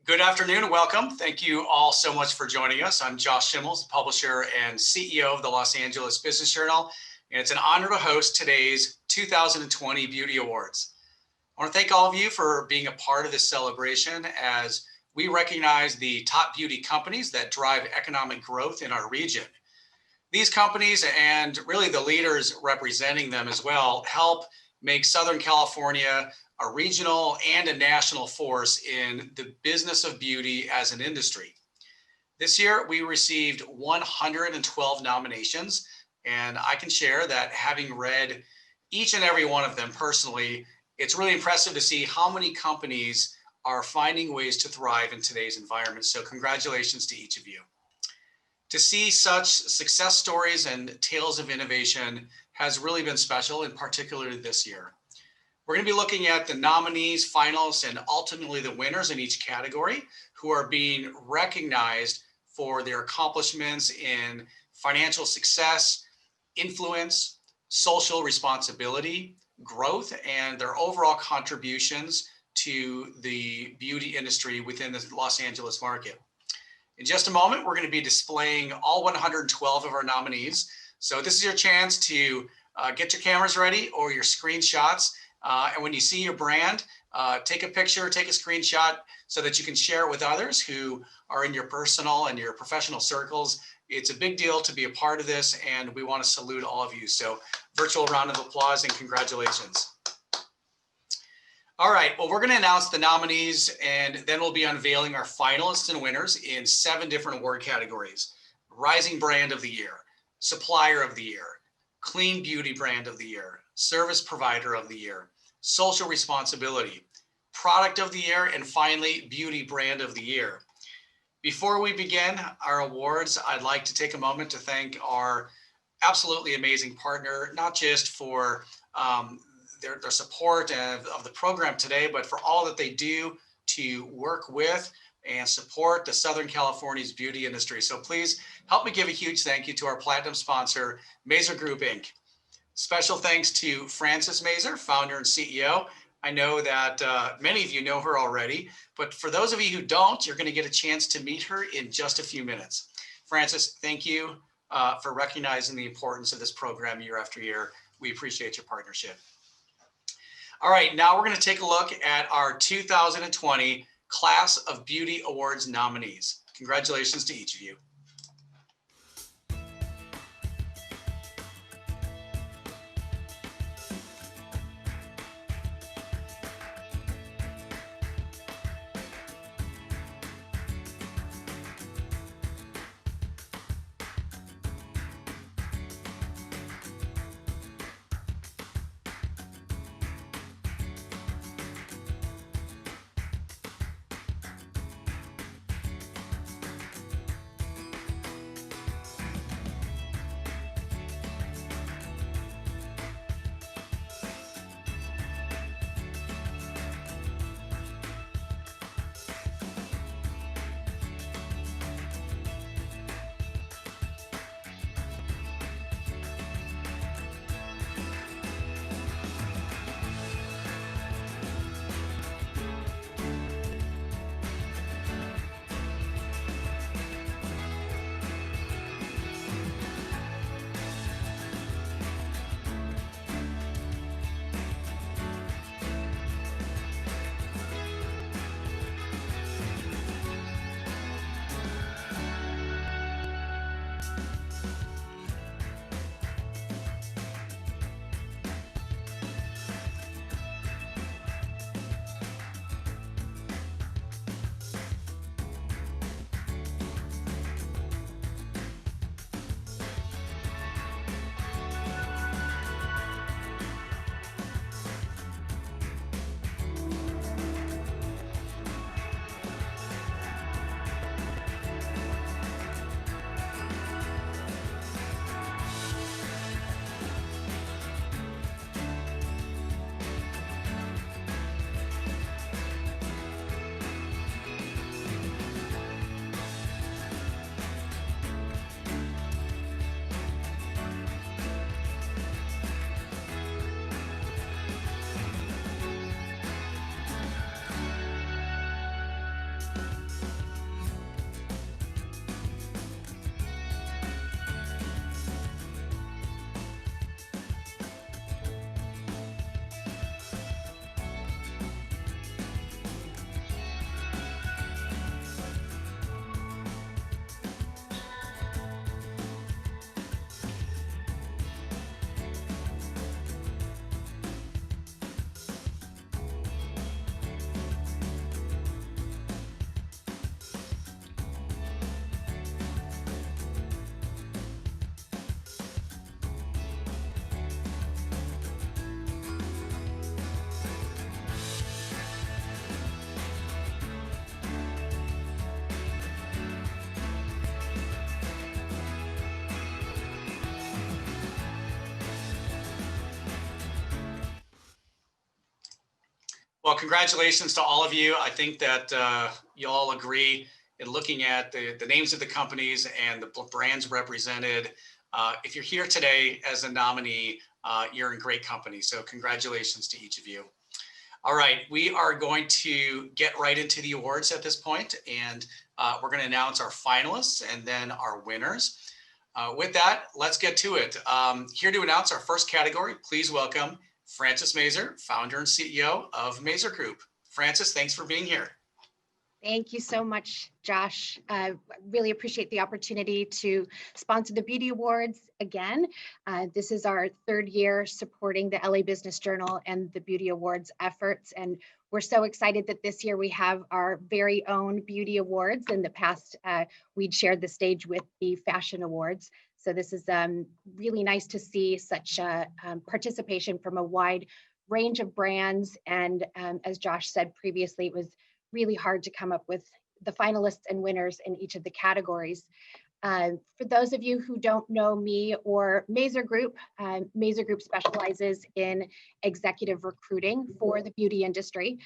Good afternoon and welcome. Thank you all so much for joining us. I'm Josh Schimmels, the publisher and CEO of the Los Angeles Business Journal, and it's an honor to host today's 2020 Beauty Awards. I want to thank all of you for being a part of this celebration as we recognize the top beauty companies that drive economic growth in our region. These companies and really the leaders representing them as well help make Southern California a regional and a national force in the business of beauty as an industry. This year, we received 112 nominations, and I can share that having read each and every one of them personally, it's really impressive to see how many companies are finding ways to thrive in today's environment. So congratulations to each of you. To see such success stories and tales of innovation has really been special, in particular this year. We're going to be looking at the nominees, finalists, and ultimately the winners in each category who are being recognized for their accomplishments in financial success, influence, social responsibility, growth, and their overall contributions to the beauty industry within the Los Angeles market. In just a moment, we're going to be displaying all 112 of our nominees. So this is your chance to get your cameras ready or your screenshots. And when you see your brand, take a picture, take a screenshot so that you can share it with others who are in your personal and your professional circles. It's a big deal to be a part of this, and we want to salute all of you. So virtual round of applause and congratulations. All right, well, we're going to announce the nominees, and then we'll be unveiling our finalists and winners in 7 different award categories: Rising Brand of the Year, Supplier of the Year, Clean Beauty Brand of the Year, Service Provider of the Year, Social Responsibility, Product of the Year, and finally, Beauty Brand of the Year. Before we begin our awards, I'd like to take a moment to thank our absolutely amazing partner, not just for their support of the program today, but for all that they do to work with and support the Southern California's beauty industry. So please help me give a huge thank you to our platinum sponsor, Mazer Group, Inc. Special thanks to Frances Mazer, founder and CEO. I know that many of you know her already, but for those of you who don't, you're going to get a chance to meet her in just a few minutes. Frances, thank you for recognizing the importance of this program year after year. We appreciate your partnership. All right, now we're going to take a look at our 2020 Class of Beauty Awards nominees. Congratulations to each of you. Well, congratulations to all of you. I think that you'll all agree in looking at the names of the companies and the brands represented. If you're here today as a nominee, you're in great company. So congratulations to each of you. All right, we are going to get right into the awards at this point, and we're going to announce our finalists and then our winners. With that, let's get to it. Here to announce our first category, please welcome Frances Mazer, founder and CEO of Mazer Group. Frances, thanks for being here. Thank you so much, Josh. I really appreciate the opportunity to sponsor the Beauty Awards again. This is our third year supporting the LA Business Journal and the Beauty Awards efforts. And we're so excited that this year we have our very own Beauty Awards. In the past, we'd shared the stage with the Fashion Awards. So this is really nice to see such participation from a wide range of brands. And as Josh said previously, it was really hard to come up with the finalists and winners in each of the categories. For those of you who don't know me or Mazer Group specializes in executive recruiting for the beauty industry.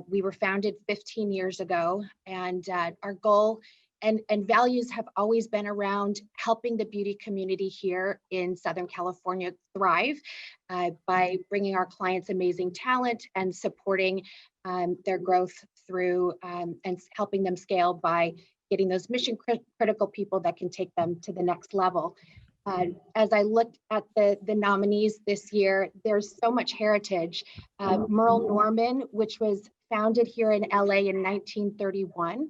We were founded 15 years ago, and our goal and values have always been around helping the beauty community here in Southern California thrive by bringing our clients amazing talent and supporting their growth through and helping them scale by getting those mission critical people that can take them to the next level. As I looked at the nominees this year, there's so much heritage. Merle Norman, which was founded here in LA in 1931,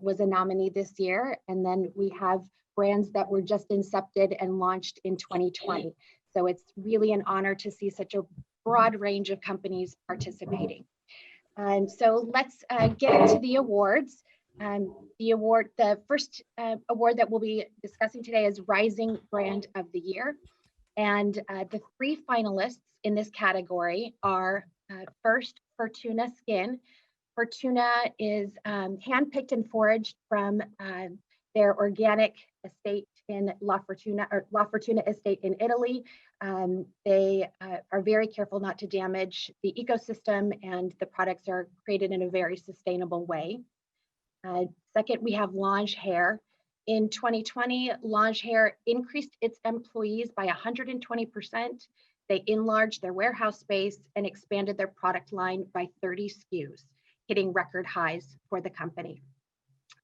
was a nominee this year. And then we have brands that were just incepted and launched in 2020. So it's really an honor to see such a broad range of companies participating. So let's get into the awards. The first award that we'll be discussing today is Rising Brand of the Year. And the three finalists in this category are first, Fortuna Skin. Fortuna is handpicked and foraged from their organic estate in La Fortuna estate in Italy. They are very careful not to damage the ecosystem, and the products are created in a very sustainable way. Second, we have Lange Hair. In 2020, Lange Hair increased its employees by 120%. They enlarged their warehouse space and expanded their product line by 30 SKUs, hitting record highs for the company.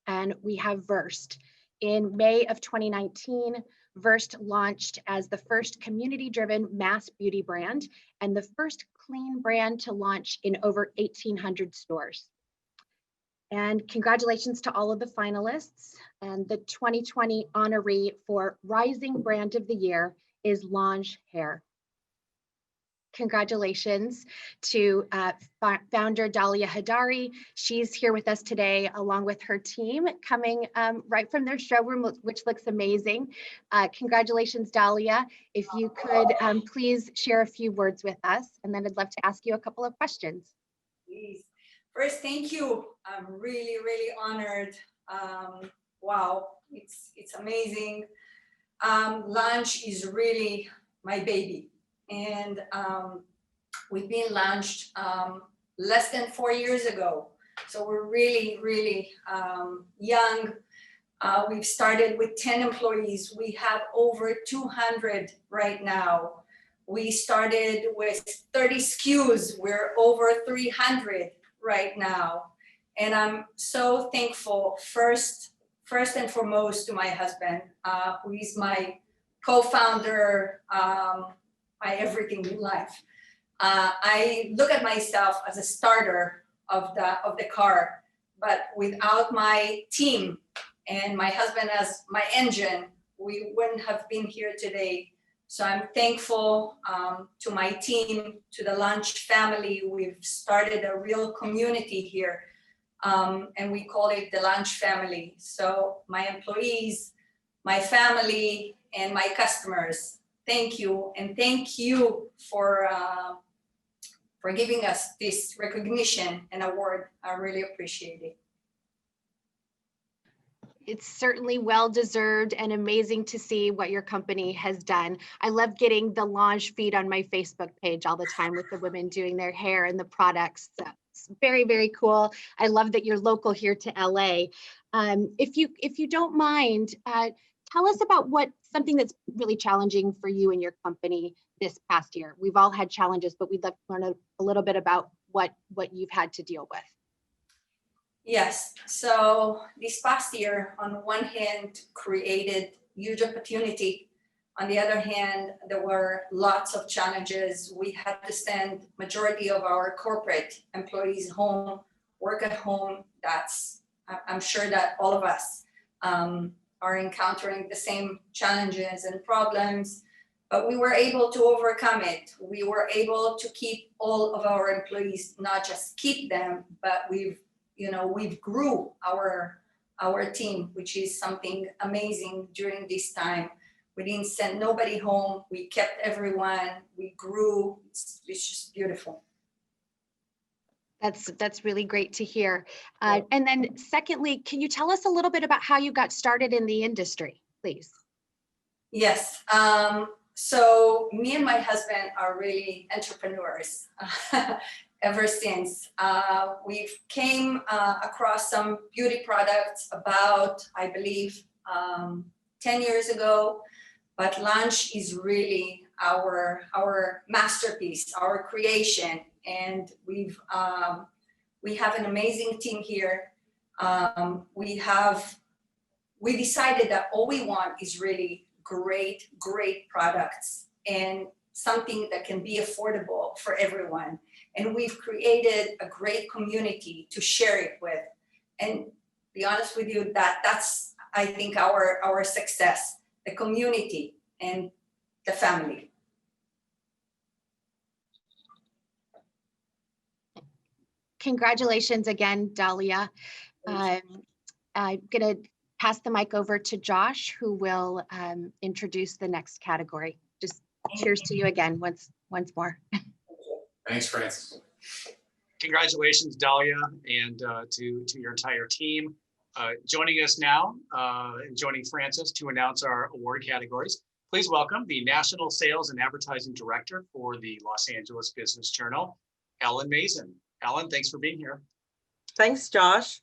And we have Versed. In May of 2019, Versed launched as the first community-driven mass beauty brand and the first clean brand to launch in over 1,800 stores. And congratulations to all of the finalists. And the 2020 honoree for Rising Brand of the Year is Lange Hair. Congratulations to founder Dalia Hadari. She's here with us today along with her team, coming right from their showroom, which looks amazing. Congratulations, Dalia. If you could please share a few words with us, and then I'd love to ask you a couple of questions. Please. First, thank you. I'm really, really honored. Wow, it's amazing. Lange is really my baby. And we've been launched less than 4 years ago. So we're really, really young. We've started with 10 employees. We have over 200 right now. We started with 30 SKUs. We're over 300 right now. And I'm so thankful, first and foremost, to my husband, who is my co-founder, my everything in life. I look at myself as a starter of the car, but without my team and my husband as my engine, we wouldn't have been here today. So I'm thankful to my team, to the Lunch family. We've started a real community here, and we call it the Lunch family. So my employees, my family, and my customers, thank you. And thank you for giving us this recognition and award. I really appreciate it. It's certainly well-deserved and amazing to see what your company has done. I love getting the launch feed on my Facebook page all the time with the women doing their hair and the products. So it's very, very cool. I love that you're local here to LA. If you don't mind, tell us about something that's really challenging for you and your company this past year. We've all had challenges, but we'd love to learn a little bit about what you've had to deal with. Yes, so this past year, on one hand, created huge opportunity. On the other hand, there were lots of challenges. We had to send majority of our corporate employees home, work at home. I'm sure that all of us are encountering the same challenges and problems, but we were able to overcome it. We were able to keep all of our employees, not just keep them, but we've grew our team, which is something amazing during this time. We didn't send nobody home. We kept everyone. We grew. It's just beautiful. That's really great to hear. And then secondly, can you tell us a little bit about how you got started in the industry, please? Yes. So me and my husband are really entrepreneurs. Ever since we've came across some beauty products about, I believe, 10 years ago, but Lunch is really our masterpiece, our creation, and we have an amazing team here. We decided that all we want is really great products and something that can be affordable for everyone. And we've created a great community to share it with. And be honest with you, that's I think our success, the community and the family. Congratulations again, Dalia. I'm gonna pass the mic over to Josh, who will introduce the next category. Just cheers to you again once more. Thanks, Francis. Congratulations, Dalia, and to your entire team. Joining us now, and joining Francis to announce our award categories, please welcome the National Sales and Advertising Director for the Los Angeles Business Journal, Ellen Mason. Ellen, thanks for being here. Thanks, Josh.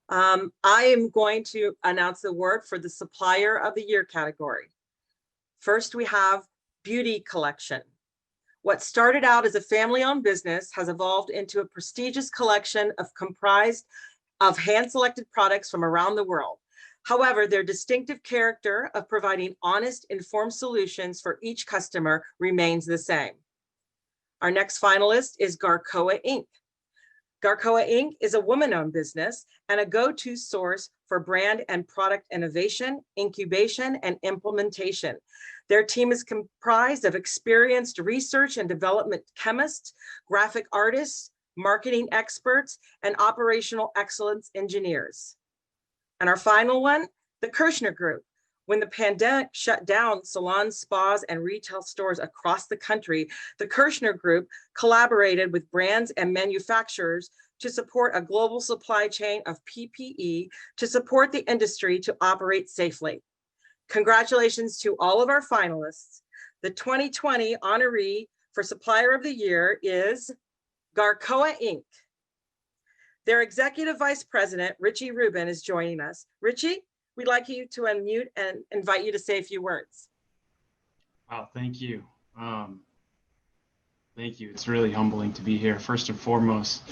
I am going to announce the award for the Supplier of the Year category. First, we have Beauty Collection. What started out as a family-owned business has evolved into a prestigious collection comprised of hand-selected products from around the world. However, their distinctive character of providing honest, informed solutions for each customer remains the same. Our next finalist is Garcoa Inc. Garcoa Inc. is a woman-owned business and a go-to source for brand and product innovation, incubation, and implementation. Their team is comprised of experienced research and development chemists, graphic artists, marketing experts, and operational excellence engineers. And our final one, the Kirshner Group. When the pandemic shut down salons, spas, and retail stores across the country, the Kirshner Group collaborated with brands and manufacturers to support a global supply chain of PPE to support the industry to operate safely. Congratulations to all of our finalists. The 2020 honoree for Supplier of the Year is Garcoa Inc. Their Executive Vice President, Richie Rubin, is joining us. Richie, we'd like you to unmute and invite you to say a few words. Wow, thank you. Thank you. It's really humbling to be here. First and foremost,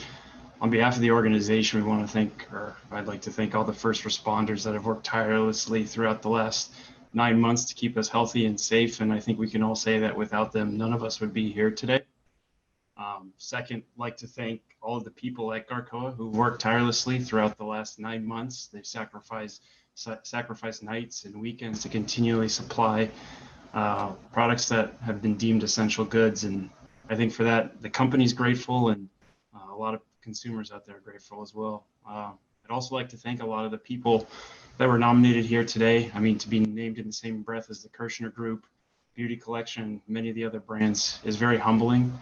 On behalf of the organization, we want to thank, or I'd like to thank all the first responders that have worked tirelessly throughout the last 9 months to keep us healthy and safe. And I think we can all say that without them, none of us would be here today. Second, I'd like to thank all of the people at Garcoa who worked tirelessly throughout the last 9 months. They sacrificed nights and weekends to continually supply products that have been deemed essential goods. And I think for that, the company's grateful, and a lot of consumers out there are grateful as well. I'd also like to thank a lot of the people that were nominated here today. I mean, to be named in the same breath as the Kirshner Group, Beauty Collection, many of the other brands is very humbling.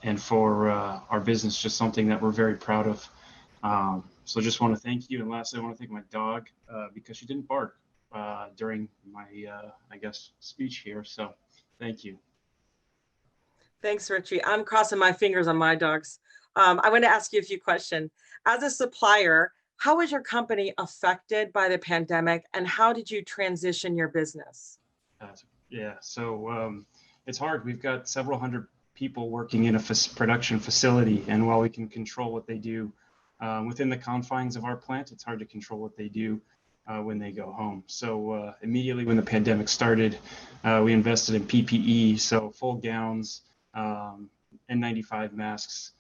And for our business, just something that we're very proud of. So just want to thank you. And lastly, I want to thank my dog because she didn't bark during my, I guess, speech here. So thank you. Thanks, Richie. I'm crossing my fingers on my dogs. I want to ask you a few questions. As a supplier, how was your company affected by the pandemic, and how did you transition your business? Yeah, so it's hard. We've got several hundred people working in a production facility, and while we can control what they do within the confines of our plant, it's hard to control what they do when they go home. So immediately when the pandemic started, we invested in PPE, so full gowns, N95 masks,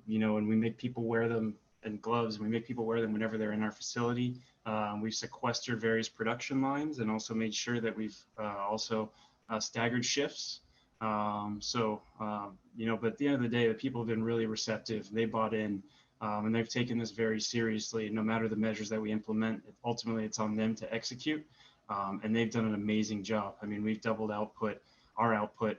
you know, and we make people wear them, and gloves. We make people wear them whenever they're in our facility. We've sequestered various production lines and also made sure that we've also staggered shifts. You know, but at the end of the day, the people have been really receptive. They bought in, and they've taken this very seriously. No matter the measures that we implement, ultimately it's on them to execute. And they've done an amazing job. I mean, we've doubled our output,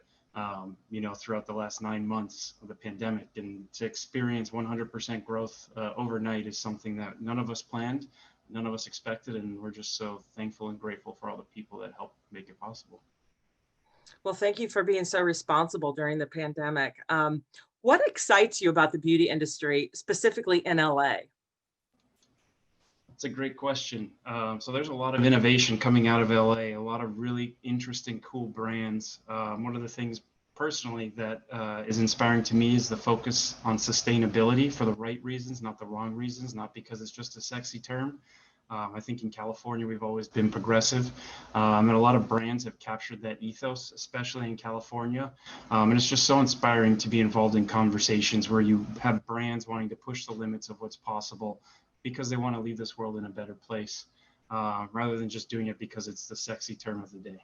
you know, throughout the last 9 months of the pandemic, and to experience 100% growth overnight is something that none of us planned, none of us expected, and we're just so thankful and grateful for all the people that helped make it possible. Well, thank you for being so responsible during the pandemic. What excites you about the beauty industry, specifically in LA? That's a great question. So there's a lot of innovation coming out of LA, a lot of really interesting, cool brands. One of the things personally that is inspiring to me is the focus on sustainability for the right reasons, not the wrong reasons, not because it's just a sexy term. I think in California, we've always been progressive, and a lot of brands have captured that ethos, especially in California. And it's just so inspiring to be involved in conversations where you have brands wanting to push the limits of what's possible because they want to leave this world in a better place, rather than just doing it because it's the sexy term of the day.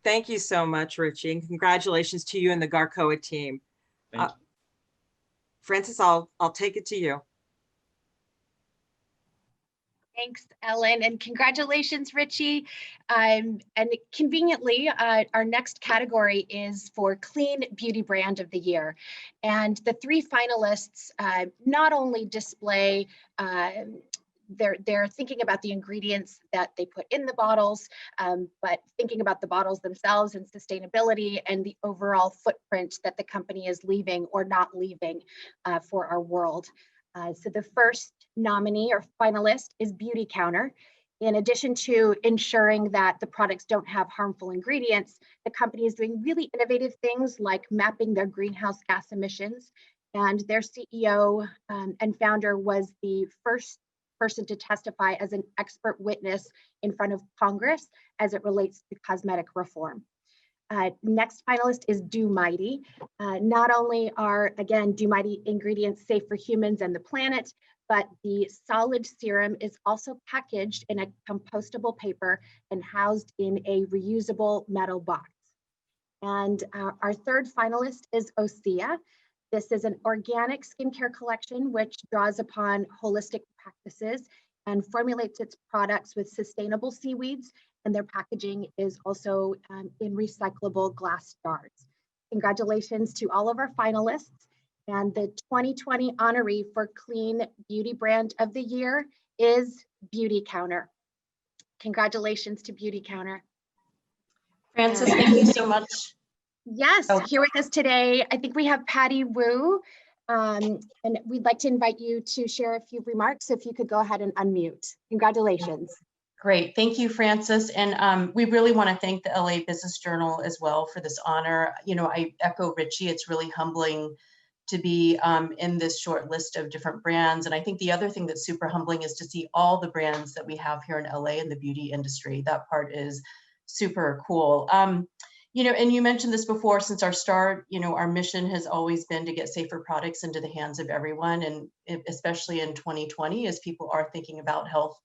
Thank you so much, Richie, and congratulations to you and the Garcoa team. Thank you. Francis, I'll take it to you. Thanks, Ellen, and congratulations, Richie. And conveniently, our next category is for Clean Beauty Brand of the Year. And the 3 finalists not only display they're thinking about the ingredients that they put in the bottles, but thinking about the bottles themselves and sustainability and the overall footprint that the company is leaving or not leaving for our world. So the first nominee or finalist is Beauty Counter. In addition to ensuring that the products don't have harmful ingredients, the company is doing really innovative things like mapping their greenhouse gas emissions. And their CEO and founder was the first person to testify as an expert witness in front of Congress as it relates to cosmetic reform. Next finalist is Do Mighty. Not only are, again, Do Mighty ingredients safe for humans and the planet, but the solid serum is also packaged in a compostable paper and housed in a reusable metal box. And our third finalist is Osea. This is an organic skincare collection which draws upon holistic practices and formulates its products with sustainable seaweeds, and their packaging is also in recyclable glass jars. Congratulations to all of our finalists. And the 2020 honoree for Clean Beauty Brand of the Year is Beauty Counter. Congratulations to Beauty Counter. Francis, thank you so much. Yes, here with us today, I think we have Patty Wu, and we'd like to invite you to share a few remarks. If you could go ahead and unmute. Congratulations. Great. Thank you, Francis. And we really want to thank the LA Business Journal as well for this honor. You know, I echo Richie. It's really humbling to be in this short list of different brands. And I think the other thing that's super humbling is to see all the brands that we have here in LA in the beauty industry. That part is super cool. You know, and you mentioned this before, since our start, you know, our mission has always been to get safer products into the hands of everyone. And especially in 2020, as people are thinking about health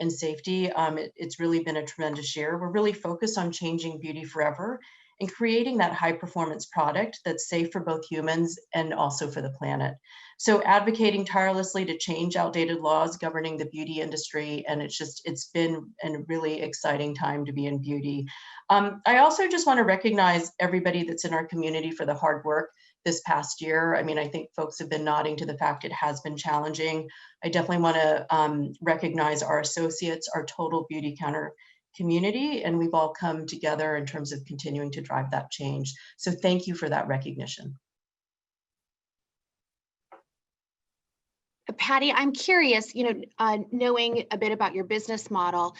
and safety, it's really been a tremendous year. We're really focused on changing beauty forever and creating that high performance product that's safe for both humans and also for the planet. So advocating tirelessly to change outdated laws governing the beauty industry. And it's been a really exciting time to be in beauty. I also just want to recognize everybody that's in our community for the hard work this past year. I mean, I think folks have been nodding to the fact it has been challenging. I definitely want to recognize our associates, our total beauty counter community, and we've all come together in terms of continuing to drive that change. So thank you for that recognition. Patty, I'm curious, you know, knowing a bit about your business model,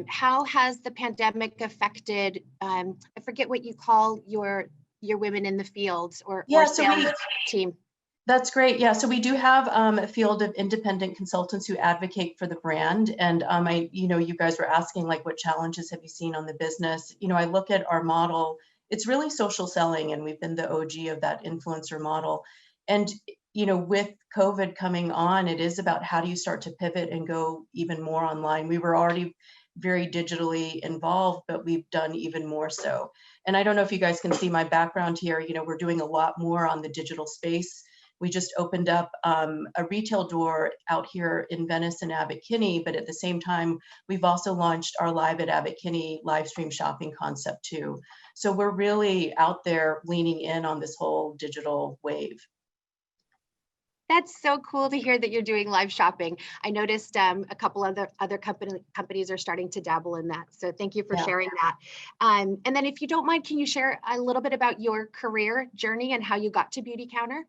how has the pandemic affected, I forget what you call your women in the fields or sales team? That's great. Yeah, so we do have a field of independent consultants who advocate for the brand. And you know, you guys were asking like, what challenges have you seen on the business? You know, I look at our model, it's really social selling, and we've been the OG of that influencer model. And you know, with COVID coming on, it is about how do you start to pivot and go even more online. We were already very digitally involved, but we've done even more so. And I don't know if you guys can see my background here. You know, we're doing a lot more on the digital space. We just opened up a retail door out here in Venice and Abbot Kinney, but at the same time, we've also launched our Live at Abbot Kinney live stream shopping concept too. So we're really out there leaning in on this whole digital wave. That's so cool to hear that you're doing live shopping. I noticed a couple other companies are starting to dabble in that. So thank you for sharing that. And then if you don't mind, can you share a little bit about your career journey and how you got to Beauty Counter?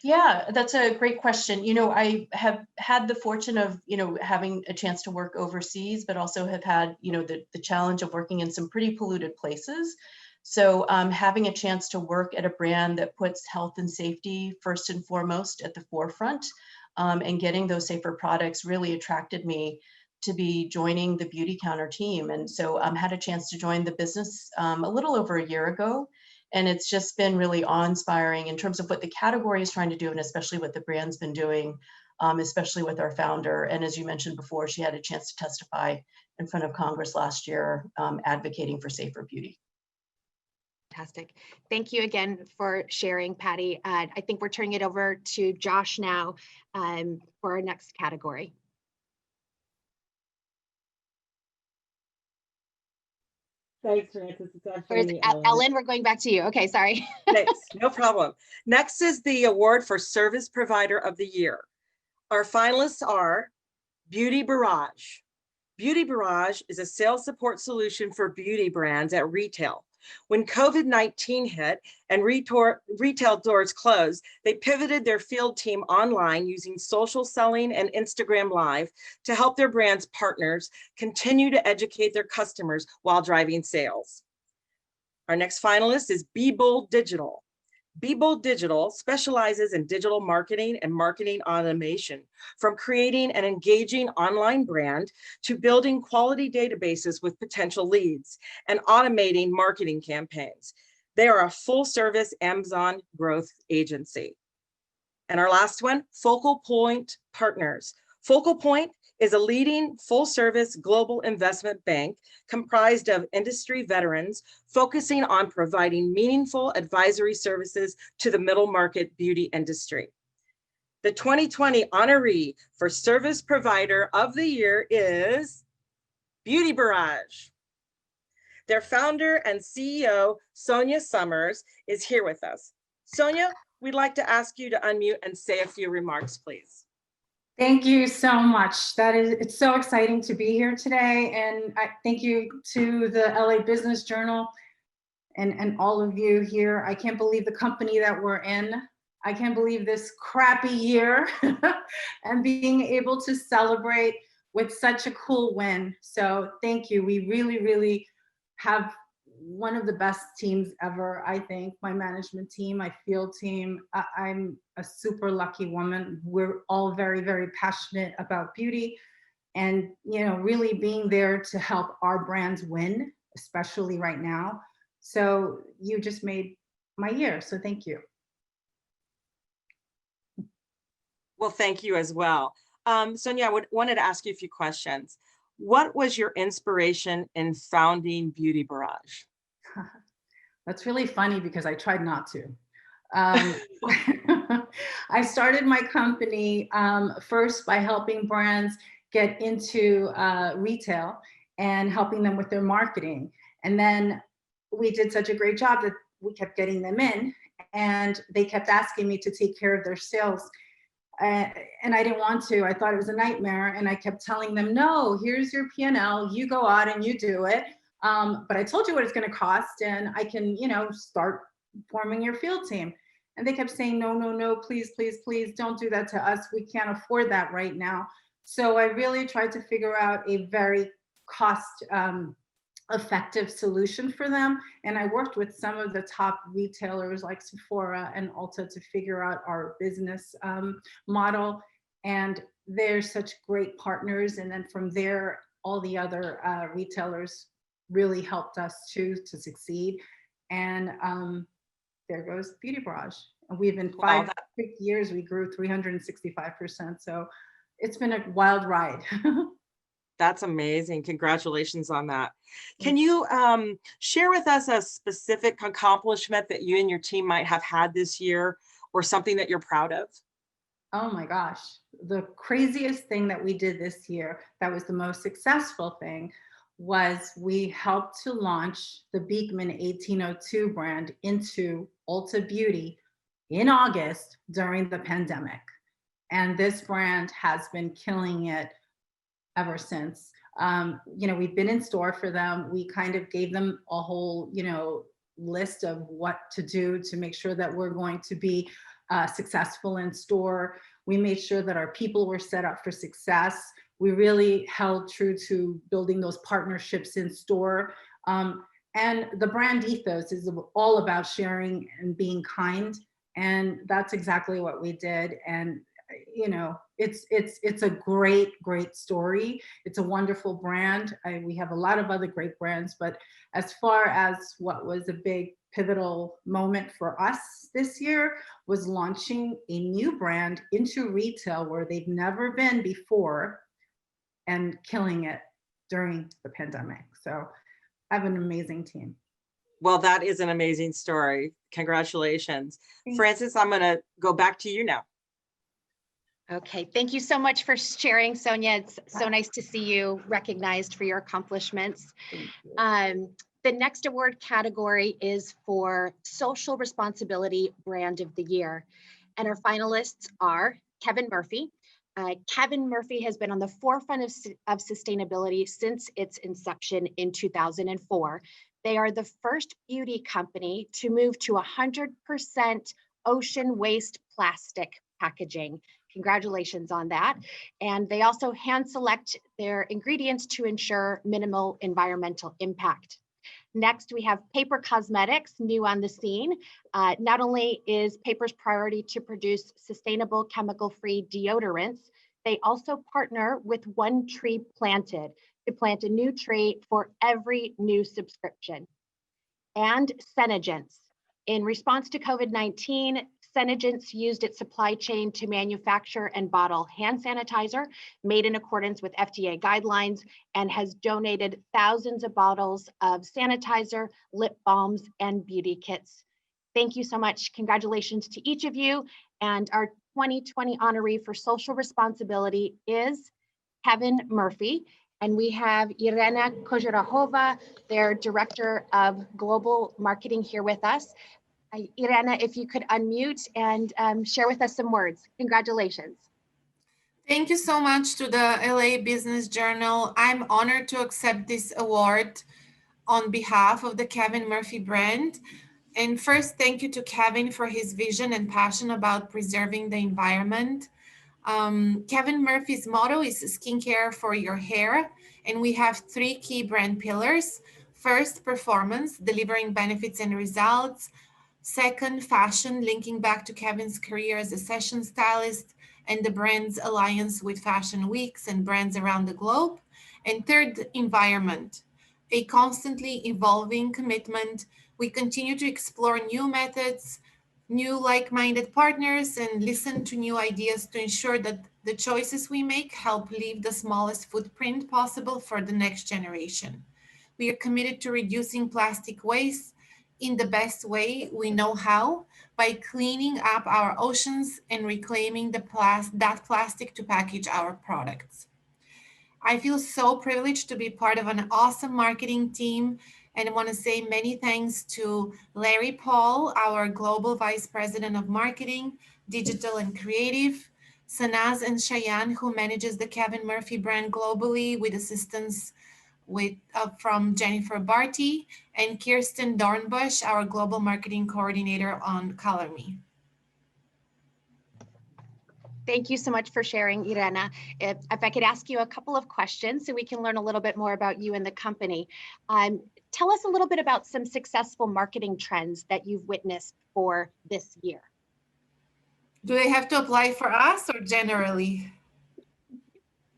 Yeah, that's a great question. You know, I have had the fortune of, you know, having a chance to work overseas, but also have had, you know, the challenge of working in some pretty polluted places. So having a chance to work at a brand that puts health and safety first and foremost at the forefront, and getting those safer products really attracted me to be joining the Beauty Counter team. And so had a chance to join the business a little over a year ago. And it's just been really awe-inspiring in terms of what the category is trying to do, and especially what the brand's been doing, especially with our founder. And as you mentioned before, she had a chance to testify in front of Congress last year, advocating for safer beauty. Fantastic. Thank you again for sharing, Patty. I think we're turning it over to Josh now for our next category. Thanks, Francis. It's Or actually is me, Ellen, we're going back to you. Okay, sorry. Thanks, no problem. Next is the award for Service Provider of the Year. Our finalists are Beauty Barrage. Beauty Barrage is a sales support solution for beauty brands at retail. When COVID-19 hit and retail doors closed, they pivoted their field team online using social selling and Instagram Live to help their brands partners continue to educate their customers while driving sales. Our next finalist is Be Bold Digital. Be Bold Digital specializes in digital marketing and marketing automation, from creating an engaging online brand to building quality databases with potential leads and automating marketing campaigns. They are a full-service Amazon growth agency. And our last one, Focal Point Partners. Focal Point is a leading full-service global investment bank comprised of industry veterans focusing on providing meaningful advisory services to the middle market beauty industry. The 2020 honoree for Service Provider of the Year is Beauty Barrage. Their founder and CEO, Sonia Summers, is here with us. Sonia, we'd like to ask you to unmute and say a few remarks, please. Thank you so much. It's so exciting to be here today. And I thank you to the LA Business Journal and all of you here. I can't believe the company that we're in. I can't believe this crappy year and being able to celebrate with such a cool win. So thank you. We really, really have one of the best teams ever, I think. My management team, my field team. I'm a super lucky woman. We're all very, very passionate about beauty and, you know, really being there to help our brands win, especially right now. So you just made my year. So thank you. Well, thank you as well. Sonia, I wanted to ask you a few questions. What was your inspiration in founding Beauty Barrage? That's really funny because I tried not to. I started my company first by helping brands get into retail and helping them with their marketing. And then we did such a great job that we kept getting them in, and they kept asking me to take care of their sales. And I didn't want to. I thought it was a nightmare. And I kept telling them, no, here's your P&L. You go out and you do it. But I told you what it's going to cost, and I can, you know, start forming your field team. And they kept saying, no, no, no, please, please, please don't do that to us. We can't afford that right now. So I really tried to figure out a very cost effective solution for them. And I worked with some of the top retailers like Sephora and Ulta to figure out our business model. And they're such great partners. And then from there, all the other retailers really helped us to succeed. And there goes Beauty Barrage. We've been 5 years, we grew 365%. So it's been a wild ride. That's amazing. Congratulations on that. Can you share with us a specific accomplishment that you and your team might have had this year, or something that you're proud of? Oh my gosh. The craziest thing that we did this year, that was the most successful thing, was we helped to launch the Beekman 1802 brand into Ulta Beauty in August during the pandemic. And this brand has been killing it ever since. You know, we've been in store for them. We kind of gave them a whole, you know, list of what to do to make sure that we're going to be successful in store. We made sure that our people were set up for success. We really held true to building those partnerships in store. And the brand ethos is all about sharing and being kind. And that's exactly what we did. And you know, it's a great story. It's a wonderful brand. We have a lot of other great brands, but as far as what was a big pivotal moment for us this year was launching a new brand into retail where they've never been before and killing it during the pandemic. So I have an amazing team. Well, that is an amazing story. Congratulations. Frances, I'm going to go back to you now. Okay, thank you so much for sharing, Sonia. It's so nice to see you recognized for your accomplishments. The next award category is for Social Responsibility Brand of the Year. And our finalists are Kevin Murphy. Kevin Murphy has been on the forefront of sustainability since its inception in 2004. They are the first beauty company to move to 100% ocean waste plastic packaging. Congratulations on that. And they also hand select their ingredients to ensure minimal environmental impact. Next, we have Paper Cosmetics, new on the scene. Not only is Paper's priority to produce sustainable chemical-free deodorants, they also partner with One Tree Planted to plant a new tree for every new subscription. And Senegence. In response to COVID-19, Senegence used its supply chain to manufacture and bottle hand sanitizer made in accordance with FDA guidelines and has donated thousands of bottles of sanitizer, lip balms, and beauty kits. Thank you so much. Congratulations to each of you. And our 2020 honoree for social responsibility is Kevin Murphy. And we have Irena Kozhirahova, their Director of Global Marketing, here with us. Irena, if you could unmute and share with us some words. Congratulations. Thank you so much to the LA Business Journal. I'm honored to accept this award on behalf of the Kevin Murphy brand. And first, thank you to Kevin for his vision and passion about preserving the environment. Kevin Murphy's motto is skincare for your hair, and we have 3 key brand pillars. First, performance, delivering benefits and results. Second, fashion, linking back to Kevin's career as a session stylist and the brand's alliance with fashion weeks and brands around the globe. And third, environment, a constantly evolving commitment. We continue to explore new methods, new like-minded partners, and listen to new ideas to ensure that the choices we make help leave the smallest footprint possible for the next generation. We are committed to reducing plastic waste in the best way we know how, by cleaning up our oceans and reclaiming that plastic to package our products. I feel so privileged to be part of an awesome marketing team, and I want to say many thanks to Larry Paul, our Global Vice President of Marketing, Digital and Creative, Sanaz and Cheyenne, who manages the Kevin Murphy brand globally with assistance from Jennifer Barty, and Kirsten Dornbush, our Global Marketing Coordinator on Color Me. Thank you so much for sharing, Irena. If I could ask you a couple of questions so we can learn a little bit more about you and the company. Tell us a little bit about some successful marketing trends that you've witnessed for this year. Do they have to apply for us or generally?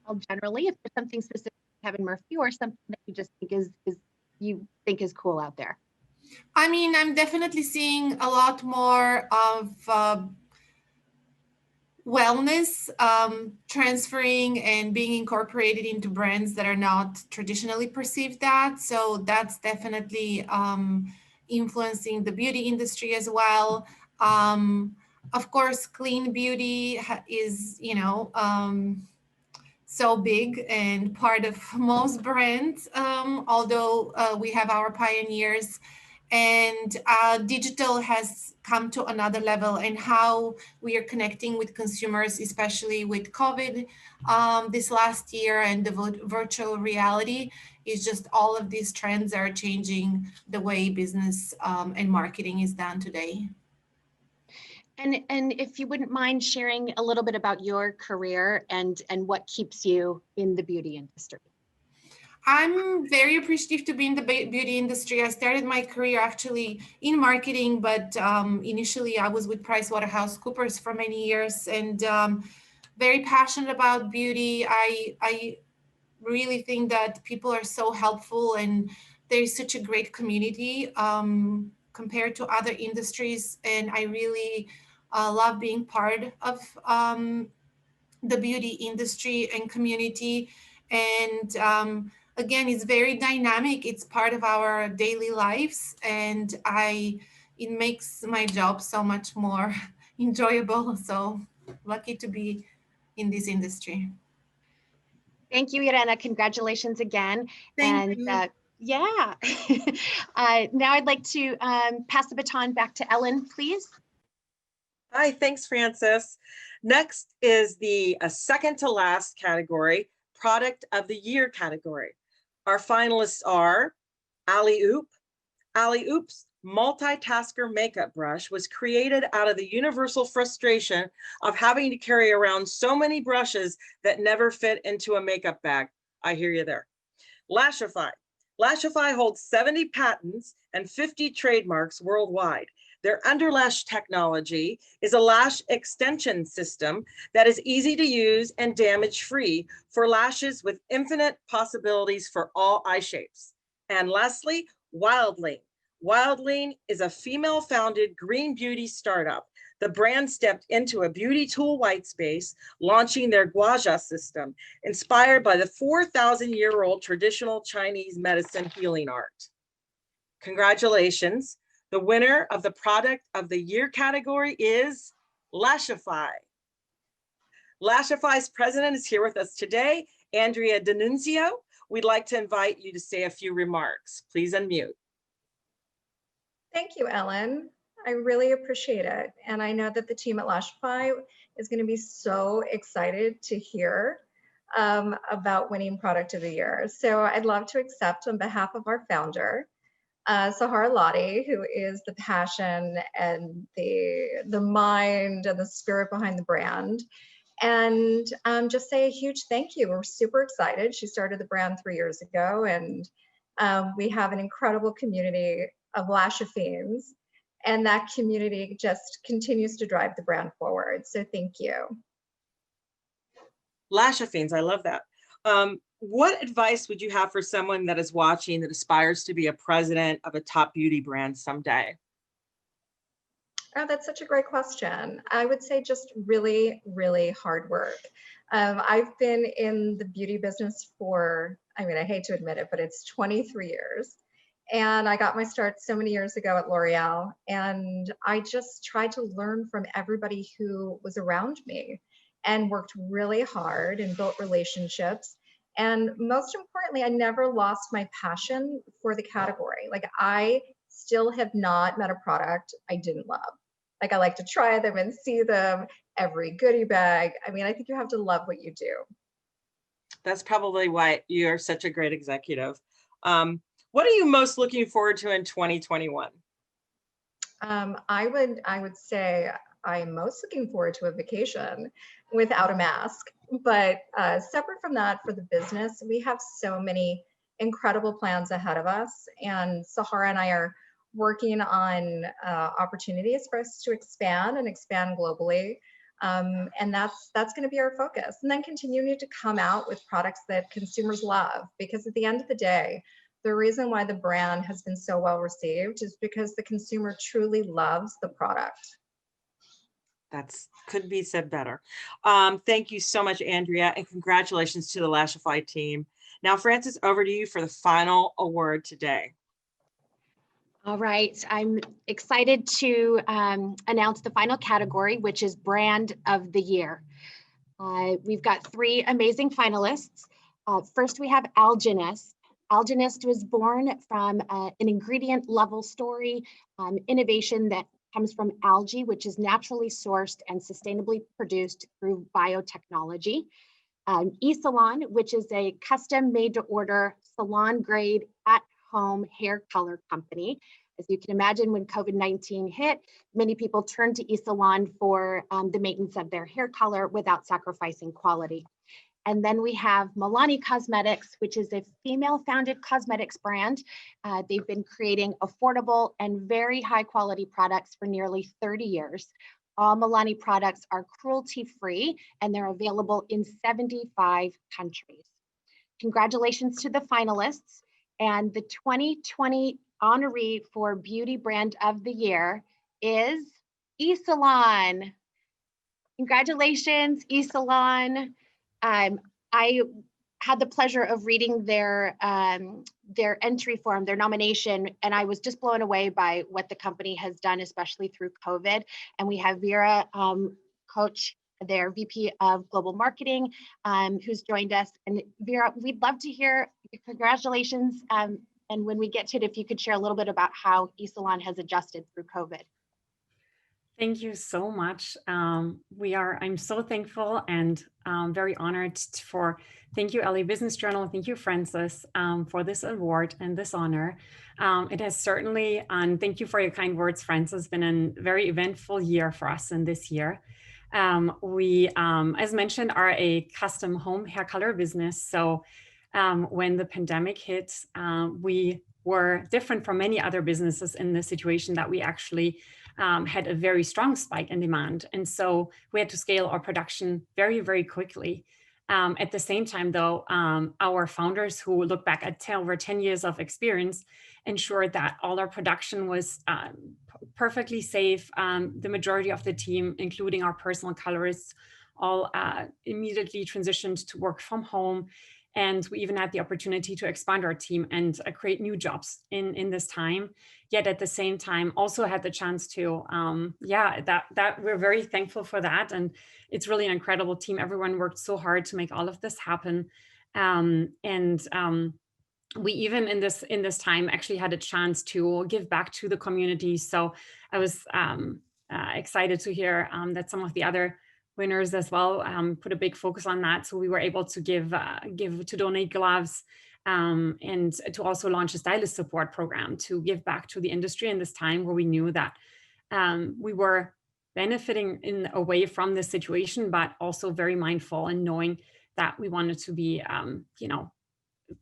Well, generally, if there's something specific to Kevin Murphy or something that you just think is cool out there. I mean, I'm definitely seeing a lot more of wellness transferring and being incorporated into brands that are not traditionally perceived that. So that's definitely influencing the beauty industry as well. Of course, clean beauty is, so big and part of most brands, although we have our pioneers. And digital has come to another level, and how we are connecting with consumers, especially with COVID this last year, and the virtual reality is just, all of these trends are changing the way business and marketing is done today. And if you wouldn't mind sharing a little bit about your career and what keeps you in the beauty industry. I'm very appreciative to be in the beauty industry. I started my career actually in marketing, but initially I was with PricewaterhouseCoopers for many years, and very passionate about beauty. I really think that people are so helpful, and there's such a great community compared to other industries. And I really love being part of the beauty industry and community. And again, it's very dynamic. It's part of our daily lives, and it makes my job so much more enjoyable. So lucky to be in this industry. Thank you, Irena. Congratulations again. Thank you. Yeah. Now I'd like to pass the baton back to Ellen, please. Hi, thanks, Frances. Next is the second to last category, Product of the Year category. Our finalists are Alley Oop. Alley Oop's multitasker makeup brush was created out of the universal frustration of having to carry around so many brushes that never fit into a makeup bag. I hear you there. Lashify. Lashify holds 70 patents and 50 trademarks worldwide. Their underlash technology is a lash extension system that is easy to use and damage-free for lashes with infinite possibilities for all eye shapes. And lastly, Wildling. Wildling is a female-founded green beauty startup. The brand stepped into a beauty tool white space, launching their Guaja system, inspired by the 4,000-year-old traditional Chinese medicine healing art. Congratulations. The winner of the Product of the Year category is Lashify. Lashify's president is here with us today, Andrea D'Annunzio. We'd like to invite you to say a few remarks. Please unmute. Thank you, Ellen. I really appreciate it. And I know that the team at Lashify is going to be so excited to hear about winning Product of the Year. So I'd love to accept on behalf of our founder, Sahara Lottie, who is the passion and the mind and the spirit behind the brand, and just say a huge thank you. We're super excited. She started the brand 3 years ago, and we have an incredible community of Lashafiends, and that community just continues to drive the brand forward. So thank you. Lashafiends, I love that. What advice would you have for someone that is watching that aspires to be a president of a top beauty brand someday? Oh, that's such a great question. I would say just really, really hard work. I've been in the beauty business for, I mean, I hate to admit it, but it's 23 years. And I got my start so many years ago at L'Oreal. And I just tried to learn from everybody who was around me and worked really hard and built relationships. And most importantly, I never lost my passion for the category. Like, I still have not met a product I didn't love. Like, I like to try them and see them, every goodie bag. I mean, I think you have to love what you do. That's probably why you're such a great executive. What are you most looking forward to in 2021? I would say I'm most looking forward to a vacation without a mask. But separate from that, for the business, we have so many incredible plans ahead of us. And Sahara and I are working on opportunities for us to expand globally. And that's going to be our focus. And then continuing to come out with products that consumers love, because at the end of the day, the reason why the brand has been so well received is because the consumer truly loves the product. That's could be said better. Thank you so much, Andrea, and congratulations to the Lashify team. Now, Frances, over to you for the final award today. All right, I'm excited to announce the final category, which is Brand of the Year. We've got 3 amazing finalists. First, we have Alginist. Alginist was born from an ingredient level story, innovation that comes from algae, which is naturally sourced and sustainably produced through biotechnology. E-Salon, which is a custom made to order salon grade at home hair color company. As you can imagine, when COVID-19 hit, many people turned to E-Salon for the maintenance of their hair color without sacrificing quality. And then we have Milani Cosmetics, which is a female-founded cosmetics brand. They've been creating affordable and very high-quality products for nearly 30 years. All Milani products are cruelty-free, and they're available in 75 countries. Congratulations to the finalists. And the 2020 honoree for Beauty Brand of the Year is E-Salon. Congratulations, E-Salon. I had the pleasure of reading their entry form, their nomination, and I was just blown away by what the company has done, especially through COVID. And we have Vera Coach, their VP of Global Marketing, who's joined us. And Vera, we'd love to hear congratulations. And when we get to it, if you could share a little bit about how E-Salon has adjusted through COVID. Thank you so much. I'm so thankful and very honored thank you, LA Business Journal. Thank you, Frances, for this award and this honor. It has certainly, and thank you for your kind words, Frances, been a very eventful year for us in this year. We, as mentioned, are a custom home hair color business. So when the pandemic hit, we were different from many other businesses in the situation that we actually had a very strong spike in demand. And so we had to scale our production very, very quickly. At the same time, though, our founders, who look back at over 10 years of experience, ensured that all our production was perfectly safe. The majority of the team, including our personal colorists, all immediately transitioned to work from home. And we even had the opportunity to expand our team and create new jobs in this time. Yet at the same time, also had the chance to, that we're very thankful for that. And it's really an incredible team. Everyone worked so hard to make all of this happen. We even in this time actually had a chance to give back to the community. So I was excited to hear that some of the other winners as well put a big focus on that. So we were able to donate gloves and to also launch a stylist support program to give back to the industry in this time where we knew that we were benefiting in a way from this situation, but also very mindful and knowing that we wanted to be, you know,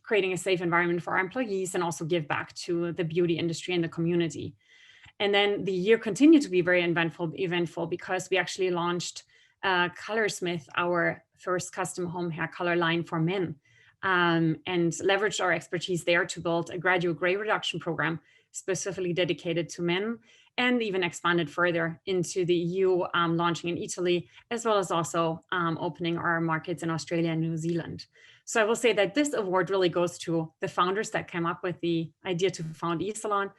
creating a safe environment for our employees and also give back to the beauty industry and the community. And then the year continued to be very eventful because we actually launched Colorsmith, our first custom home hair color line for men, and leveraged our expertise there to build a gradual gray reduction program specifically dedicated to men, and even expanded further into the EU, launching in Italy, as well as also opening our markets in Australia and New Zealand. So I will say that this award really goes to the founders that came up with the idea to found eSalon,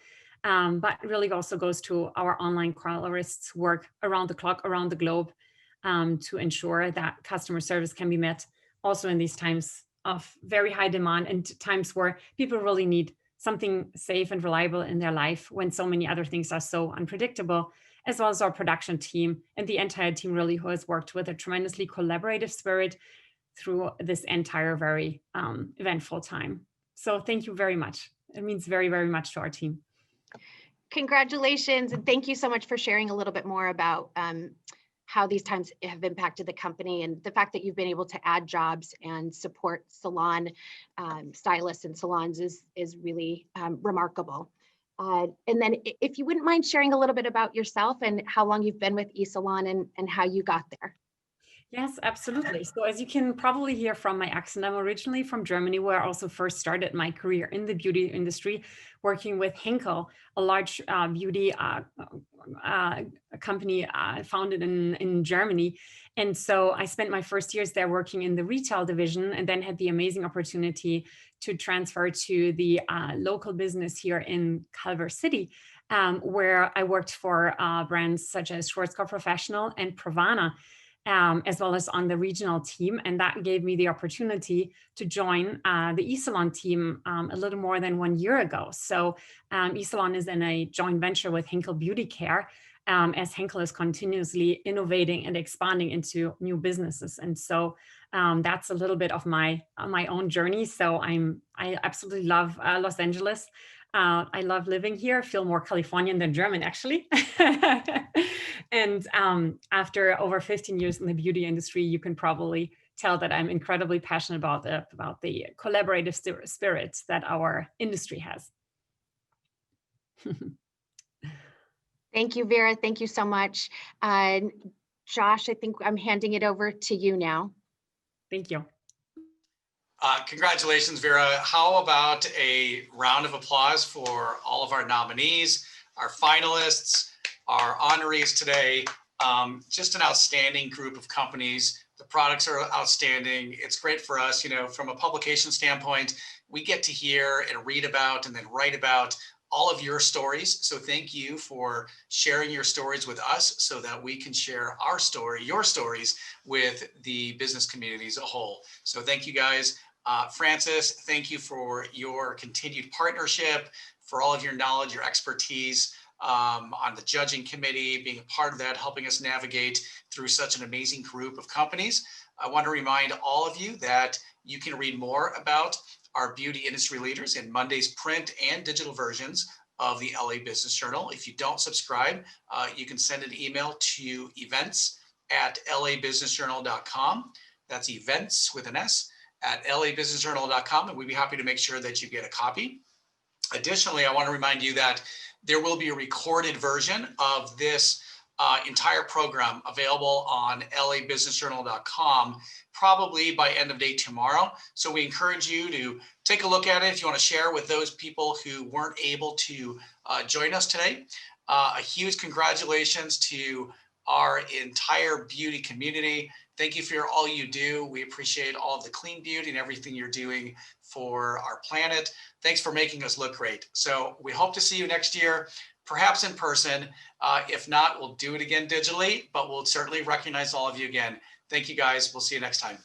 but really also goes to our online colorists' work around the clock, around the globe, to ensure that customer service can be met also in these times of very high demand and times where people really need something safe and reliable in their life when so many other things are so unpredictable, as well as our production team and the entire team really who has worked with a tremendously collaborative spirit through this entire very eventful time. So thank you very much. It means very, very much to our team. Congratulations, and thank you so much for sharing a little bit more about how these times have impacted the company and the fact that you've been able to add jobs and support salon stylists and salons is really remarkable. And then if you wouldn't mind sharing a little bit about yourself and how long you've been with eSalon and how you got there. Yes, absolutely. So as you can probably hear from my accent, I'm originally from Germany, where I also first started my career in the beauty industry, working with Henkel, a large beauty company founded in Germany. And so I spent my first years there working in the retail division, and then had the amazing opportunity to transfer to the local business here in Culver City, where I worked for brands such as Schwarzkopf Professional and Pravana, as well as on the regional team. And that gave me the opportunity to join the eSalon team a little more than 1 year ago. So eSalon is in a joint venture with Henkel Beauty Care, as Henkel is continuously innovating and expanding into new businesses. And so that's a little bit of my own journey. So I absolutely love Los Angeles. I love living here. I feel more Californian than German, actually. And after over 15 years in the beauty industry, you can probably tell that I'm incredibly passionate about the collaborative spirit that our industry has. Thank you, Vera. Thank you so much. Josh, I think I'm handing it over to you now. Thank you. Congratulations, Vera. How about a round of applause for all of our nominees, our finalists, our honorees today. Just an outstanding group of companies. The products are outstanding. It's great for us, you know, from a publication standpoint, we get to hear and read about and then write about all of your stories. So thank you for sharing your stories with us so that we can share our story, your stories, with the business community as a whole. So thank you guys. Francis, thank you for your continued partnership, for all of your knowledge, your expertise on the judging committee, being a part of that, helping us navigate through such an amazing group of companies. I want to remind all of you that you can read more about our beauty industry leaders in Monday's print and digital versions of the LA Business Journal. If you don't subscribe, you can send an email to events@labusinessjournal.com. That's events with an S at labusinessjournal.com, and we'd be happy to make sure that you get a copy. Additionally, I want to remind you that there will be a recorded version of this entire program available on labusinessjournal.com, probably by end of day tomorrow. So we encourage you to take a look at it if you want to share with those people who weren't able to join us today. A huge congratulations to our entire beauty community. Thank you for all you do. We appreciate all of the clean beauty and everything you're doing for our planet. Thanks for making us look great. So we hope to see you next year, perhaps in person. If not, we'll do it again digitally, but we'll certainly recognize all of you again. Thank you guys. We'll see you next time.